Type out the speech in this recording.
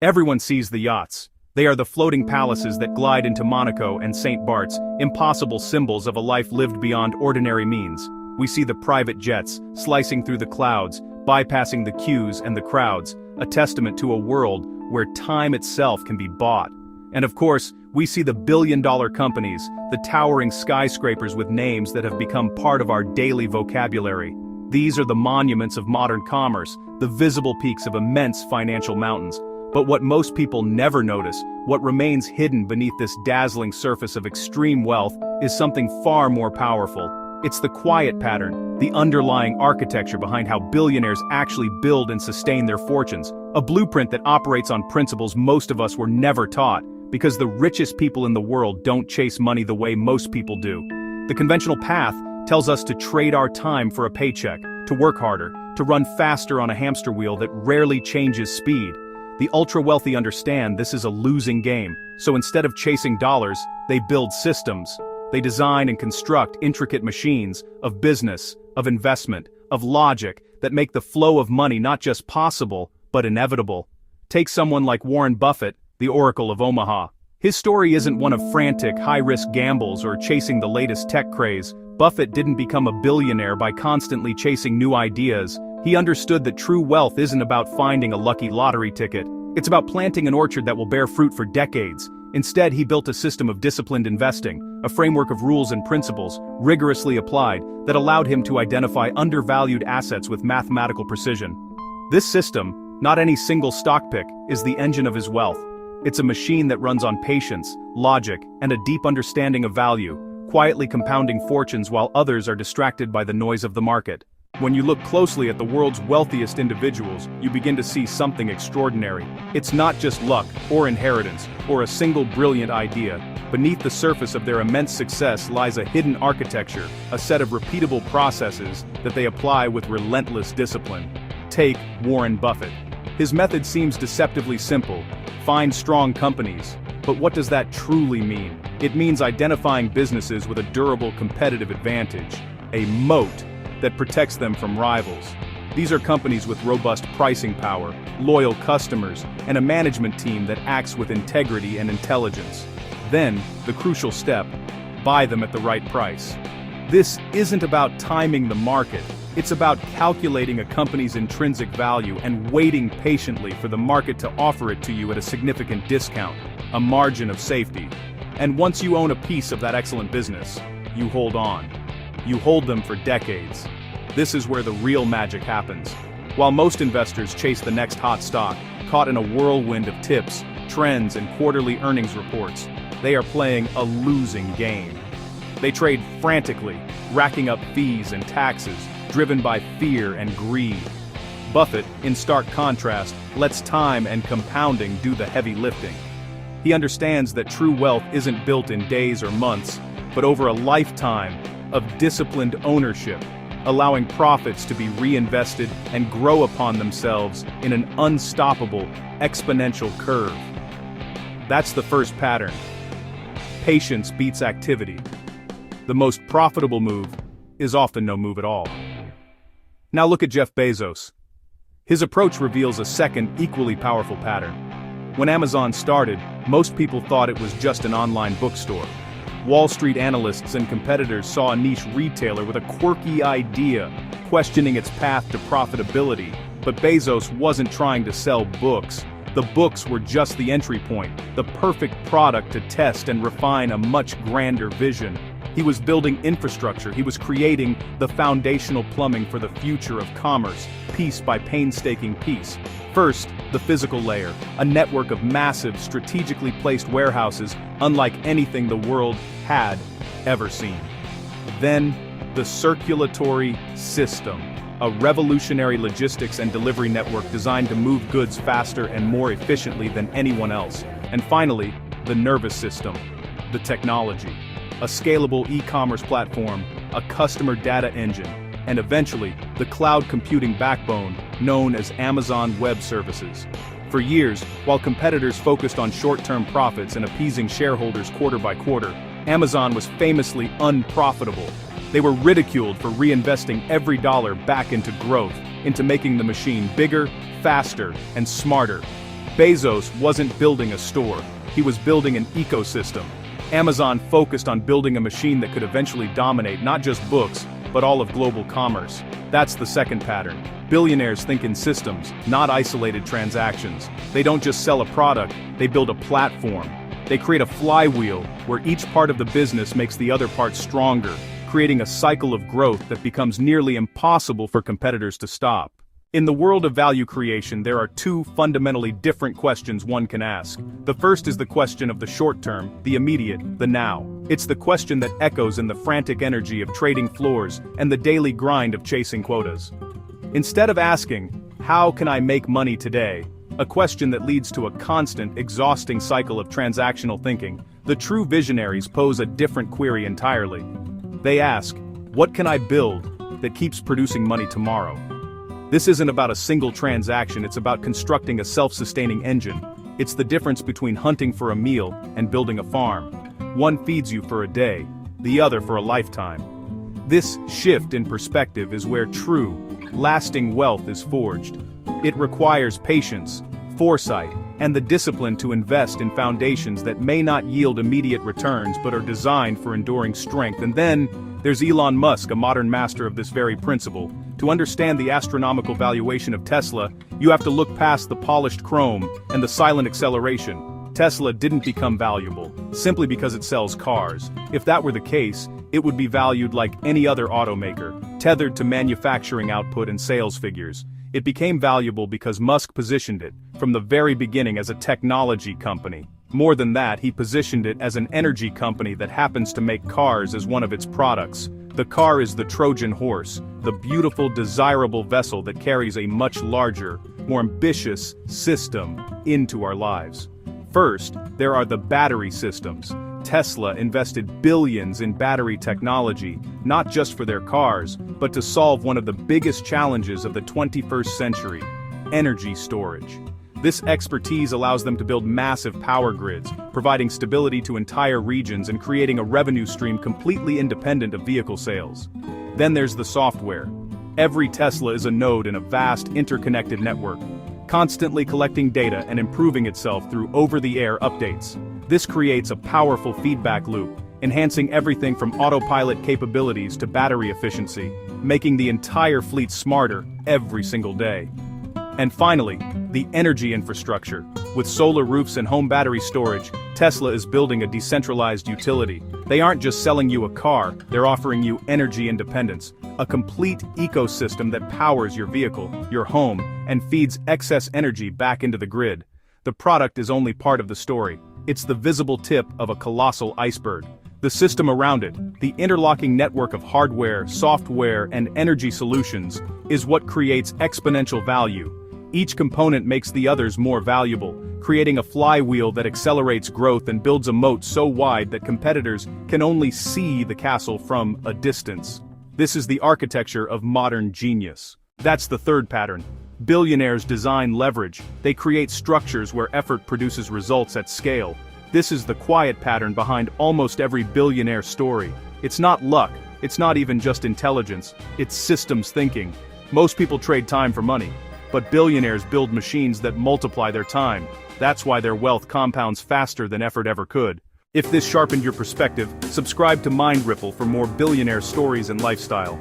Everyone sees the yachts. They are the floating palaces that glide into Monaco and St. Bart's, impossible symbols of a life lived beyond ordinary means. We see the private jets, slicing through the clouds, bypassing the queues and the crowds, a testament to a world where time itself can be bought. And of course, we see the billion-dollar companies, the towering skyscrapers with names that have become part of our daily vocabulary. These are the monuments of modern commerce, the visible peaks of immense financial mountains. But what most people never notice, what remains hidden beneath this dazzling surface of extreme wealth, is something far more powerful. It's the quiet pattern, the underlying architecture behind how billionaires actually build and sustain their fortunes, a blueprint that operates on principles most of us were never taught, because the richest people in the world don't chase money the way most people do. The conventional path tells us to trade our time for a paycheck, to work harder, to run faster on a hamster wheel that rarely changes speed. The ultra-wealthy understand this is a losing game, so instead of chasing dollars, they build systems. They design and construct intricate machines of business, of investment, of logic that make the flow of money not just possible, but inevitable. Take someone like Warren Buffett, the Oracle of Omaha. His story isn't one of frantic, high-risk gambles or chasing the latest tech craze. Buffett didn't become a billionaire by constantly chasing new ideas. He understood that true wealth isn't about finding a lucky lottery ticket. It's about planting an orchard that will bear fruit for decades. Instead, he built a system of disciplined investing, a framework of rules and principles, rigorously applied, that allowed him to identify undervalued assets with mathematical precision. This system, not any single stock pick, is the engine of his wealth. It's a machine that runs on patience, logic, and a deep understanding of value, quietly compounding fortunes while others are distracted by the noise of the market. When you look closely at the world's wealthiest individuals, you begin to see something extraordinary. It's not just luck, or inheritance, or a single brilliant idea. Beneath the surface of their immense success lies a hidden architecture, a set of repeatable processes that they apply with relentless discipline. Take Warren Buffett. His method seems deceptively simple: find strong companies. But what does that truly mean? It means identifying businesses with a durable competitive advantage, a moat that protects them from rivals. These are companies with robust pricing power, loyal customers, and a management team that acts with integrity and intelligence. Then, the crucial step: buy them at the right price. This isn't about timing the market. It's about calculating a company's intrinsic value and waiting patiently for the market to offer it to you at a significant discount, a margin of safety. And once you own a piece of that excellent business, you hold on. You hold them for decades. This is where the real magic happens. While most investors chase the next hot stock, caught in a whirlwind of tips, trends, and quarterly earnings reports, they are playing a losing game. They trade frantically, racking up fees and taxes, driven by fear and greed. Buffett, in stark contrast, lets time and compounding do the heavy lifting. He understands that true wealth isn't built in days or months, but over a lifetime of disciplined ownership, allowing profits to be reinvested and grow upon themselves in an unstoppable, exponential curve. That's the first pattern. Patience beats activity. The most profitable move is often no move at all. Now look at Jeff Bezos. His approach reveals a second, equally powerful pattern. When Amazon started, most people thought it was just an online bookstore. Wall Street analysts and competitors saw a niche retailer with a quirky idea, questioning its path to profitability. But Bezos wasn't trying to sell books. The books were just the entry point, the perfect product to test and refine a much grander vision. He was building infrastructure. He was creating the foundational plumbing for the future of commerce, piece by painstaking piece. First, the physical layer, a network of massive, strategically placed warehouses unlike anything the world had ever seen. Then, the circulatory system, a revolutionary logistics and delivery network designed to move goods faster and more efficiently than anyone else. And finally, the nervous system, the technology, a scalable e-commerce platform, a customer data engine, and eventually, the cloud computing backbone known as Amazon Web Services. For years, while competitors focused on short-term profits and appeasing shareholders quarter by quarter, Amazon was famously unprofitable. They were ridiculed for reinvesting every dollar back into growth, into making the machine bigger, faster, and smarter. Bezos wasn't building a store, he was building an ecosystem. Amazon focused on building a machine that could eventually dominate not just books, but all of global commerce. That's the second pattern. Billionaires think in systems, not isolated transactions. They don't just sell a product, they build a platform. They create a flywheel, where each part of the business makes the other part stronger, creating a cycle of growth that becomes nearly impossible for competitors to stop. In the world of value creation, there are two fundamentally different questions one can ask. The first is the question of the short term, the immediate, the now. It's the question that echoes in the frantic energy of trading floors and the daily grind of chasing quotas. Instead of asking, how can I make money today? A question that leads to a constant, exhausting cycle of transactional thinking, the true visionaries pose a different query entirely. They ask, what can I build that keeps producing money tomorrow? This isn't about a single transaction, it's about constructing a self-sustaining engine. It's the difference between hunting for a meal and building a farm. One feeds you for a day, the other for a lifetime. This shift in perspective is where true, lasting wealth is forged. It requires patience, foresight, and the discipline to invest in foundations that may not yield immediate returns but are designed for enduring strength. And then, there's Elon Musk, a modern master of this very principle. To understand the astronomical valuation of Tesla, you have to look past the polished chrome and the silent acceleration. Tesla didn't become valuable simply because it sells cars. If that were the case, it would be valued like any other automaker, tethered to manufacturing output and sales figures. It became valuable because Musk positioned it, from the very beginning, as a technology company. More than that, he positioned it as an energy company that happens to make cars as one of its products. The car is the Trojan horse, the beautiful, desirable vessel that carries a much larger, more ambitious system into our lives. First, there are the battery systems. Tesla invested billions in battery technology, not just for their cars, but to solve one of the biggest challenges of the 21st century: energy storage. This expertise allows them to build massive power grids, providing stability to entire regions and creating a revenue stream completely independent of vehicle sales. Then there's the software. Every Tesla is a node in a vast, interconnected network, constantly collecting data and improving itself through over-the-air updates. This creates a powerful feedback loop, enhancing everything from autopilot capabilities to battery efficiency, making the entire fleet smarter every single day. And finally, the energy infrastructure. With solar roofs and home battery storage, Tesla is building a decentralized utility. They aren't just selling you a car, they're offering you energy independence, a complete ecosystem that powers your vehicle, your home, and feeds excess energy back into the grid. The product is only part of the story. It's the visible tip of a colossal iceberg. The system around it, the interlocking network of hardware, software, and energy solutions, is what creates exponential value. Each component makes the others more valuable, creating a flywheel that accelerates growth and builds a moat so wide that competitors can only see the castle from a distance. This is the architecture of modern genius. That's the third pattern. Billionaires design leverage. They create structures where effort produces results at scale. This is the quiet pattern behind almost every billionaire story. It's not luck, it's not even just intelligence, it's systems thinking. Most people trade time for money, but billionaires build machines that multiply their time. That's why their wealth compounds faster than effort ever could. If this sharpened your perspective, subscribe to Mind Ripple for more billionaire stories and lifestyle.